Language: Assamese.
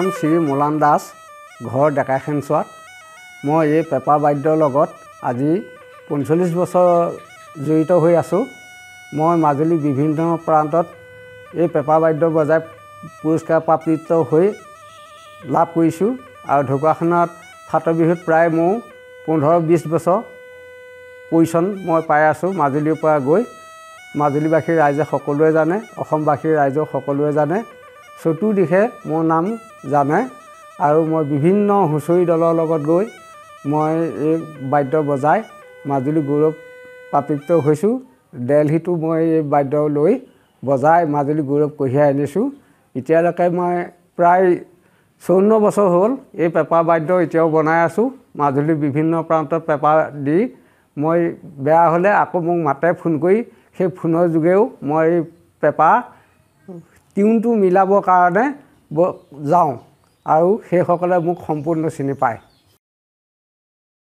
নাম শ্ৰী মোলান দাস, ঘৰ ডেকাইখনচোৱাত। মই এই পেঁপা বাদ্যৰ লগত আজি ৪৫ বছৰ জড়িত হৈ আছোঁ। মই মাজুলী বিভিন্ন প্ৰান্তত এই পেঁপা বাদ্য বজাই পুৰস্কাৰ প্ৰাপ্ত হৈ লাভ কৰিছোঁ আৰু ঢকুৱাখানাত ফাট বিহুত প্ৰায় মোৰ ১৫-২০ বছৰ পজিশ্যন মই পাই আছোঁ মাজুলীৰ পৰা গৈ। মাজুলীবাসীৰ ৰাইজে সকলোৱে জানে, অসমবাসীৰ ৰাইজেও সকলোৱে জানে, চতুৰ্দিশে মোৰ নাম জানে আৰু মই বিভিন্ন হুঁচৰি দলৰ লগত গৈ মই এই বাদ্য বজাই মাজুলী গৌৰৱ প্ৰাপ্ত হৈছোঁ। দিল্লীতো মই এই বাদ্য লৈ বজাই মাজুলী গৌৰৱ কঢ়িয়াই আনিছোঁ। এতিয়ালৈকে মই প্ৰায় ৫৪ বছৰ হ'ল এই পেঁপা বাদ্য এতিয়াও বনাই আছোঁ। মাজুলীৰ বিভিন্ন প্ৰান্তত পেঁপা দি মই বেয়া হ'লে আকৌ মোক মাতে ফোন কৰি, সেই ফোনৰ যোগেও মই পেঁপা টিউনটো মিলাবৰ কাৰণে যাওঁ আৰু সেইসকলে মোক সম্পূৰ্ণ চিনি পায়।